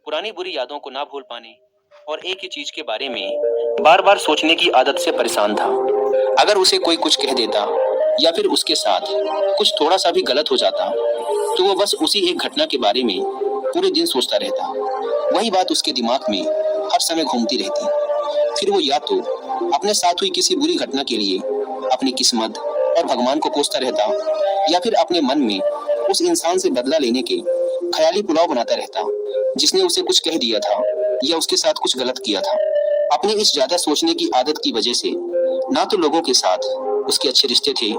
पुरानी बुरी यादों को ना भूल पाने और एक ही चीज के बारे में बार बार सोचने की आदत से परेशान था। अगर उसे कोई कुछ कह देता या फिर उसके साथ कुछ थोड़ा सा भी गलत हो जाता तो वो बस उसी एक घटना के बारे में पूरे दिन सोचता रहता। वही बात उसके दिमाग में हर समय घूमती रहती। फिर वो या तो अपने साथ हुई किसी बुरी घटना के लिए अपनी किस्मत और भगवान को कोसता रहता या फिर अपने मन में उस इंसान से बदला लेने के ख्याली पुलाव बनाता रहता जिसने उसे कुछ कह दिया था या उसके साथ कुछ गलत किया था। अपनी इस ज्यादा सोचने की आदत की वजह से ना तो लोगों के साथ उसके अच्छे रिश्ते थे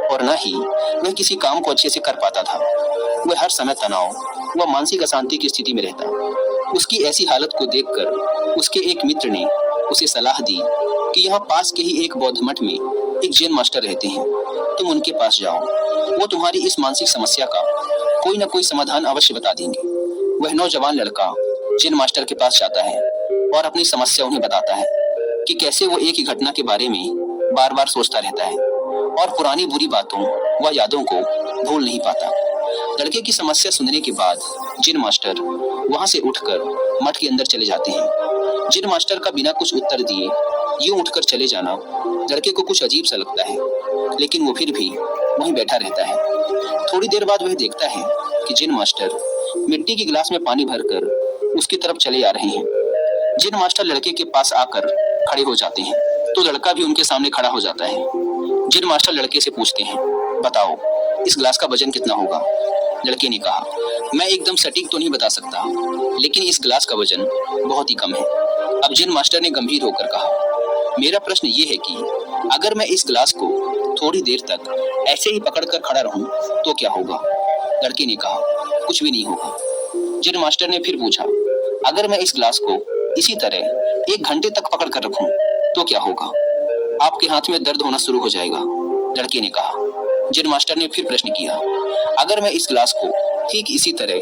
और ना ही वह किसी काम को अच्छे से कर पाता था। वह हर समय तनाव व मानसिक अशांति की स्थिति में रहता। उसकी ऐसी हालत को देखकर उसके एक मित्र ने उसे सलाह दी कि यहाँ पास के ही एक बौद्ध मठ में एक जैन मास्टर रहते हैं, तुम उनके पास जाओ, वो तुम्हारी इस मानसिक समस्या का कोई ना कोई समाधान अवश्य बता देंगे। वह नौजवान लड़का जैन मास्टर के पास जाता है और अपनी समस्या उन्हें बताता है कि कैसे वो एक ही घटना के बारे में बार बार सोचता रहता है और पुरानी बुरी बातों व यादों को भूल नहीं पाता। लड़के की समस्या सुनने के बाद जैन मास्टर वहां से उठकर मठ के अंदर चले जाते हैं। जैन मास्टर का बिना कुछ उत्तर दिए यूं उठकर चले जाना लड़के को कुछ अजीब सा लगता है, लेकिन वो फिर भी वहीं बैठा रहता है। थोड़ी देर बाद वह देखता है कि जैन मास्टर मिट्टी के गिलास में पानी भरकर उसकी तरफ चले आ रहे हैं। जैन मास्टर लड़के के पास आकर खड़े हो जाते हैं तो लड़का भी उनके सामने खड़ा हो जाता है। जैन मास्टर लड़के से पूछते हैं, बताओ इस गिलास का वजन कितना होगा? लड़के ने कहा, मैं एकदम सटीक तो नहीं बता सकता, लेकिन इस गिलास का वजन बहुत ही कम है। अब जैन मास्टर ने गंभीर होकर कहा, मेरा प्रश्न ये है कि अगर मैं इस गिलास को थोड़ी देर तक ऐसे ही पकड़कर खड़ा रहूं तो क्या होगा? लड़के ने कहा, कुछ भी नहीं होगा। जैन मास्टर ने फिर पूछा, अगर मैं इस गिलास को इसी तरह 1 घंटे तक पकड़ कर रखूं तो क्या होगा? आपके हाथ में दर्द होना शुरू हो जाएगा। लड़के ने कहा। जैन मास्टर ने फिर प्रश्न किया, अगर मैं इस गिलास को ठीक इसी तरह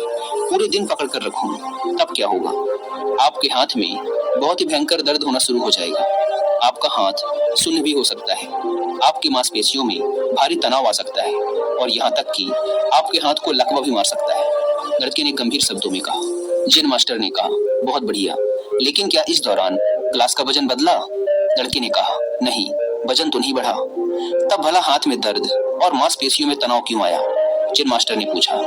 पूरे दिन पकड़ कर रखूं तब क्या होगा? आपके हाथ में बहुत ही भयंकर दर्द होना शुरू हो जाएगा। आपका हाथ शून्य भी हो सकता है। आपकी मांसपेशियों में भारी तनाव आ सकता है और यहाँ तक कि आपके हाथ को लकवा भी मार सकता है। लड़के ने गंभीर शब्दों में कहा। जैन मास्टर ने कहा, बहुत बढ़िया, लेकिन क्या इस दौरान गिलास का वजन बदला? लड़के ने कहा, नहीं, वजन तो नहीं बढ़ा। तब भला हाथ में दर्द और मांसपेशियों में तनाव क्यों आया? जैन मास्टर ने पूछा।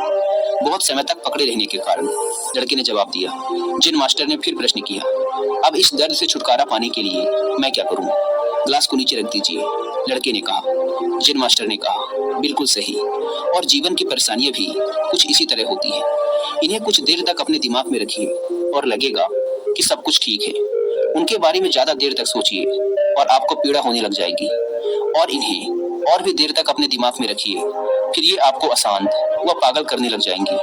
बहुत समय तक पकड़े रहने के कारण, लड़के ने जवाब दिया। जैन मास्टर ने फिर प्रश्न किया, अब इस दर्द से छुटकारा पाने के लिए मैं क्या करूं? गिलास को नीचे रख दीजिए। लड़के ने कहा। जैन मास्टर ने कहा, बिल्कुल सही, और जीवन की परेशानियां भी कुछ इसी तरह होती हैं। इन्हें कुछ देर तक अपने दिमाग में रखिए और लगेगा कि सब कुछ ठीक है। उनके बारे में ज्यादा देर तक सोचिए और आपको पीड़ा होने लग जाएगी, और इन्हें और भी देर तक अपने दिमाग में रखिए, फिर ये आपको अशांत व पागल करने लग जाएंगी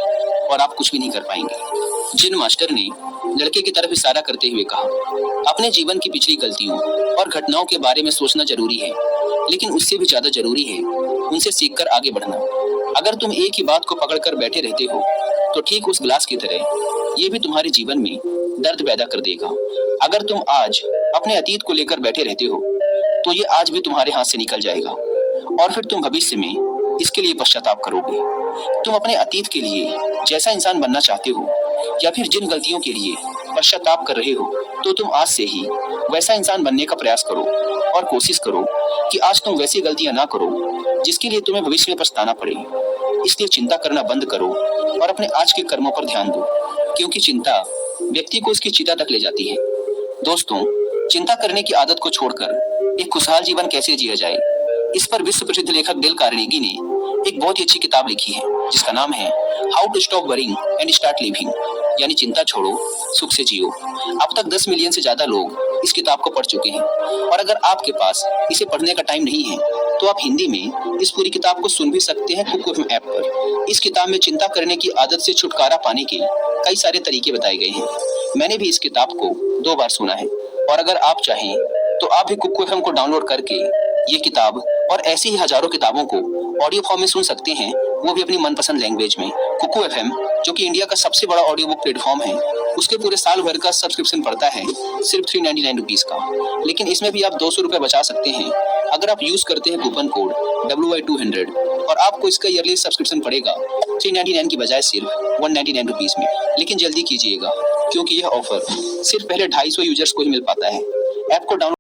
और आप कुछ भी नहीं कर पाएंगे। जैन मास्टर ने लड़के की तरफ इशारा करते हुए कहा, अपने जीवन की पिछली गलतियों और घटनाओं के बारे में सोचना जरूरी है, लेकिन उससे भी ज्यादा जरूरी है उनसे सीखकर आगे बढ़ना। अगर तुम एक ही बात को पकड़कर बैठे रहते हो तो ठीक उस गिलास की तरह ये भी तुम्हारे जीवन में दर्द पैदा कर देगा। अगर तुम आज अपने अतीत को लेकर बैठे रहते हो तो ये आज भी तुम्हारे हाथ से निकल जाएगा और फिर तुम भविष्य में इसके लिए पश्चाताप करोगे। तुम अपने अतीत के लिए जैसा इंसान बनना चाहते हो या फिर जिन गलतियों के लिए पश्चाताप कर रहे हो तो तुम आज से ही वैसा इंसान बनने का प्रयास करो और कोशिश करो कि आज तुम वैसी गलतियां ना करो जिसके लिए तुम्हें भविष्य में पछताना पड़े। इसलिए चिंता करना बंद करो और अपने आज के कर्मों पर ध्यान दो, क्योंकि चिंता व्यक्ति को उसकी चिता तक ले जाती है। दोस्तों, चिंता करने की आदत को छोड़कर एक खुशहाल जीवन कैसे जिया जाए, इस पर विश्व प्रसिद्ध लेखक डेल कार्नेगी ने एक बहुत ही अच्छी किताब लिखी है जिसका नाम है how to stop worrying and start living, यानी चिंता छोड़ो, सुख से जियो। अब तक 10 मिलियन से ज्यादा लोग इस किताब को पढ़ चुके हैं, और अगर आपके पास इसे पढ़ने का टाइम नहीं है तो आप हिंदी में इस पूरी किताब को सुन भी सकते हैं कुक एफएम ऐप पर। इस किताब में चिंता करने की आदत से छुटकारा पाने के कई सारे तरीके बताए गए हैं। मैंने भी इस किताब को 2 बार सुना है, और अगर आप चाहें तो आप भी कुक एफएम को डाउनलोड करके ये किताब और ऐसी ही हजारों किताबों को ऑडियो फॉर्म में सुन सकते हैं, वो भी अपनी मनपसंद लैंग्वेज में। कुकू एफएम, जो कि इंडिया का सबसे बड़ा ऑडियो बुक प्लेटफॉर्म है, उसके पूरे साल भर का सब्सक्रिप्शन पड़ता है सिर्फ 399 रुपीज का, लेकिन इसमें भी आप 200 रुपए बचा सकते हैं अगर आप यूज करते हैं कूपन कोड WY200, और आपको इसका ईयरली सब्सक्रिप्शन पड़ेगा 399 की बजाय सिर्फ 199 रुपीज में। लेकिन जल्दी कीजिएगा क्योंकि यह ऑफर सिर्फ पहले 250 यूजर्स को ही मिल पाता है। ऐप को डाउनलोड